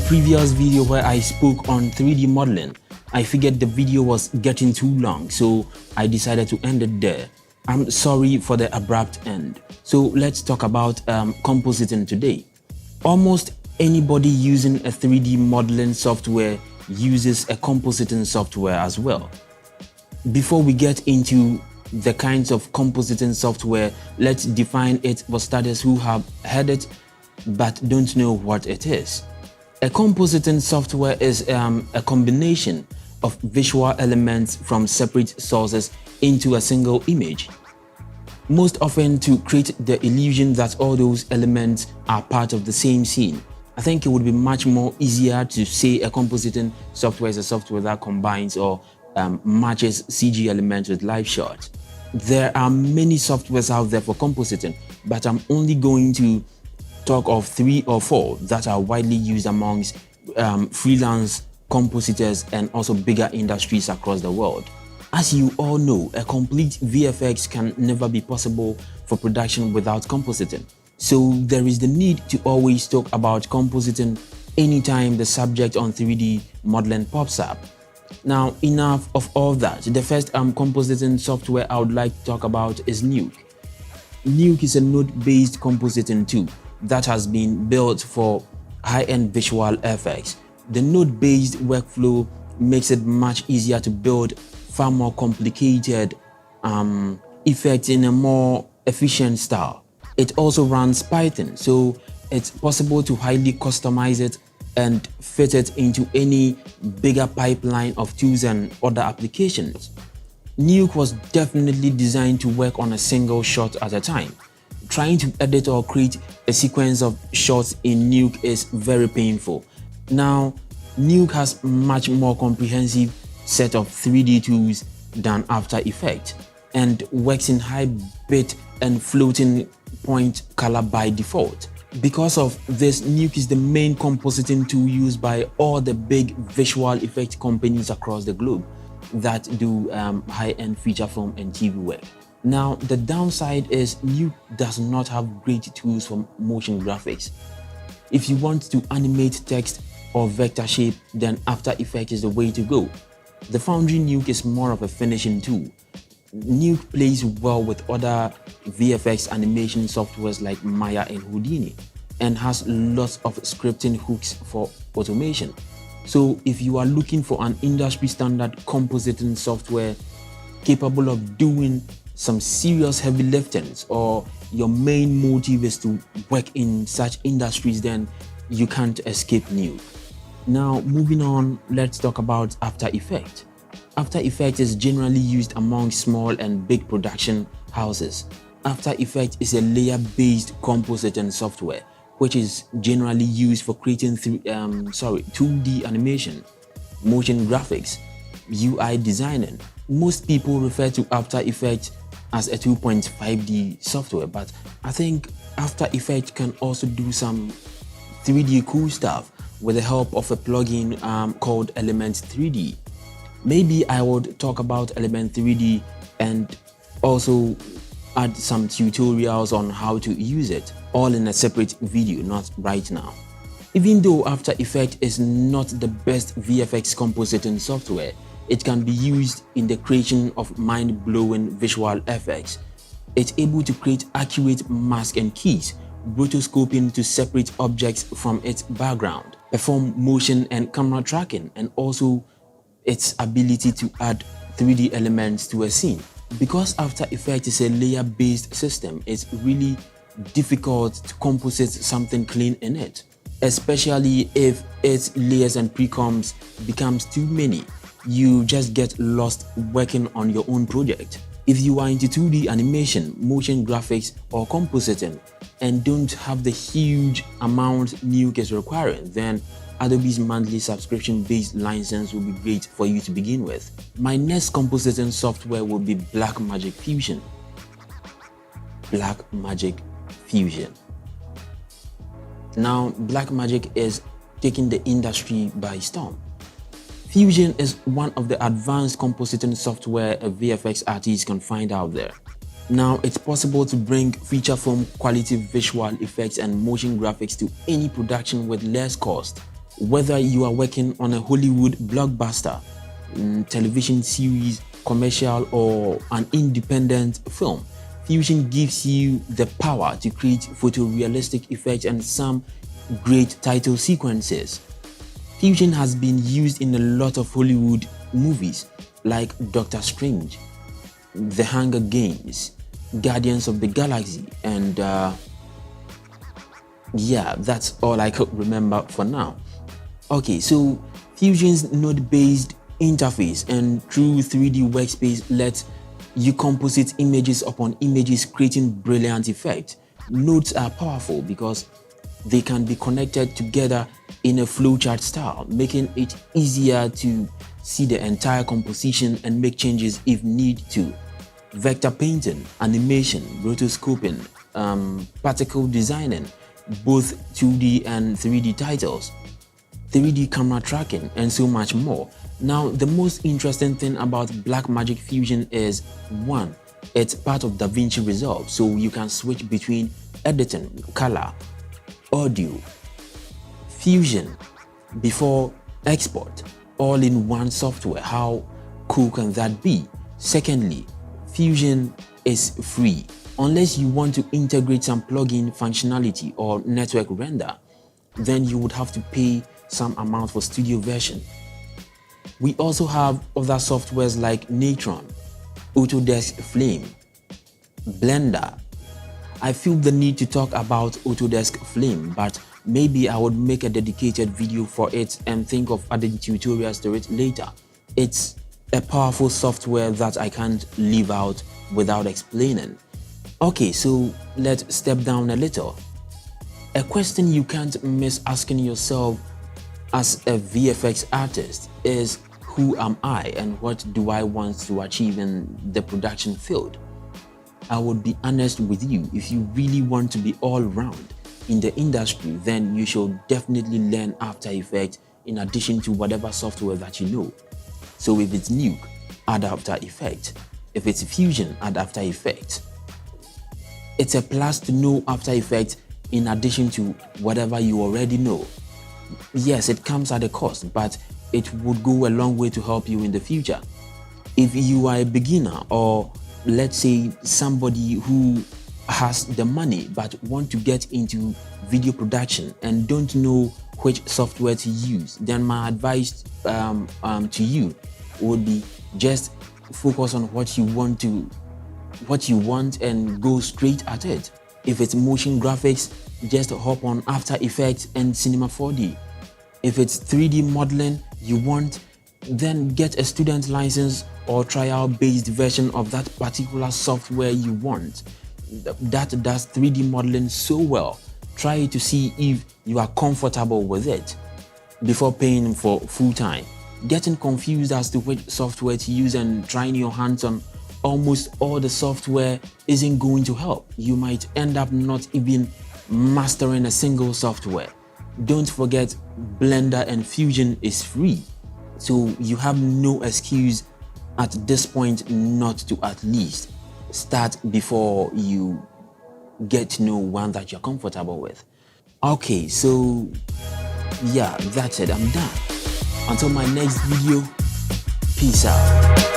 previous video where I spoke on 3D modeling, I figured the video was getting too long, so I decided to end it there. I'm sorry for the abrupt end. So let's talk about compositing today. Almost anybody using a 3D modeling software uses a compositing software as well. Before we get into the kinds of compositing software, let's define it for starters who have heard it but don't know what it is. A compositing software is a combination of visual elements from separate sources into a single image, most often to create the illusion that all those elements are part of the same scene. I think it would be much more easier to say a compositing software is a software that combines or matches CG elements with live shots. There are many softwares out there for compositing, but I'm only going to talk of 3 or 4 that are widely used amongst freelance compositors and also bigger industries across the world. As you all know, a complete VFX can never be possible for production without compositing. So there is the need to always talk about compositing anytime the subject on 3D modeling pops up. Now, enough of all that. The first compositing software I would like to talk about is Nuke. Nuke is a node-based compositing tool that has been built for high-end visual effects. The node-based workflow makes it much easier to build far more complicated effects in a more efficient style. It also runs Python, so it's possible to highly customize it and fit it into any bigger pipeline of tools and other applications. Nuke was definitely designed to work on a single shot at a time. Trying to edit or create a sequence of shots in Nuke is very painful. Now, Nuke has much more comprehensive set of 3D tools than After Effects and works in high bit and floating point color by default. Because of this, Nuke is the main compositing tool used by all the big visual effect companies across the globe that do high-end feature film and TV work. Now, the downside is Nuke does not have great tools for motion graphics. If you want to animate text or vector shape, then After Effects is the way to go. The Foundry Nuke is more of a finishing tool. Nuke plays well with other VFX animation softwares like Maya and Houdini and has lots of scripting hooks for automation. So if you are looking for an industry standard compositing software capable of doing some serious heavy liftings, or your main motive is to work in such industries, then you can't escape Nuke. Now, moving on, let's talk about After Effects. After Effects is generally used among small and big production houses. After Effects is a layer-based compositing software, which is generally used for creating 2D animation, motion graphics, UI designing. Most people refer to After Effects as a 2.5D software, but I think After Effects can also do some 3D cool stuff with the help of a plugin called Element 3D. Maybe I would talk about Element 3D and also add some tutorials on how to use it, all in a separate video, not right now. Even though After Effects is not the best VFX compositing software, it can be used in the creation of mind-blowing visual effects. It's able to create accurate mask and keys, rotoscoping to separate objects from its background, perform motion and camera tracking, and also its ability to add 3D elements to a scene. Because After Effects is a layer-based system, it's really difficult to composite something clean in it, especially if its layers and precoms becomes too many. You just get lost working on your own project. If you are into 2D animation, motion graphics, or compositing and don't have the huge amount Nuke is requiring, then Adobe's monthly subscription-based license will be great for you to begin with. My next compositing software will be Blackmagic Fusion. Blackmagic Fusion. Now, Blackmagic is taking the industry by storm. Fusion is one of the advanced compositing software a VFX artist can find out there. Now, it's possible to bring feature film quality visual effects and motion graphics to any production with less cost. Whether you are working on a Hollywood blockbuster, television series, commercial, or an independent film, Fusion gives you the power to create photorealistic effects and some great title sequences. Fusion has been used in a lot of Hollywood movies like Doctor Strange, The Hunger Games, Guardians of the Galaxy, and yeah, that's all I could remember for now. Okay, so Fusion's node-based interface and true 3D workspace lets you composite images upon images, creating brilliant effects. Nodes are powerful because they can be connected together in a flowchart style, making it easier to see the entire composition and make changes if need to. Vector painting, animation, rotoscoping, particle designing, both 2D and 3D titles, 3D camera tracking, and so much more. Now, the most interesting thing about Blackmagic Fusion is, one, it's part of DaVinci Resolve, so you can switch between editing, color, audio, fusion, before export, all in one software. How cool can that be? Secondly, Fusion is free, unless you want to integrate some plugin functionality or network render, then you would have to pay some amount for studio version. We also have other softwares like Natron, Autodesk Flame, Blender. I feel the need to talk about Autodesk Flame, but maybe I would make a dedicated video for it and think of adding tutorials to it later. It's a powerful software that I can't leave out without explaining. Okay, so let's step down a little. A question you can't miss asking yourself as a VFX artist is, who am I and what do I want to achieve in the production field? I would be honest with you, if you really want to be all round in the industry, then you should definitely learn After Effects in addition to whatever software that you know. So if it's Nuke, add After Effects. If it's Fusion, add After Effects. It's a plus to know After Effects in addition to whatever you already know. Yes, it comes at a cost, but it would go a long way to help you in the future. If you are a beginner, or let's say somebody who has the money but want to get into video production and don't know which software to use, then my advice to you would be just focus on what you want and go straight at it. If it's motion graphics, just hop on After Effects and Cinema 4D. If it's 3D modeling you want, then get a student license or trial-based version of that particular software you want that does 3D modeling so well. Try it to see if you are comfortable with it before paying for full-time. Getting confused as to which software to use and trying your hands on almost all the software isn't going to help. You might end up not even mastering a single software. Don't forget, Blender and Fusion is free, so you have no excuse at this point not to at least start before you get to know one that you're comfortable with. Okay, so yeah, that's it. I'm done. Until my next video, peace out.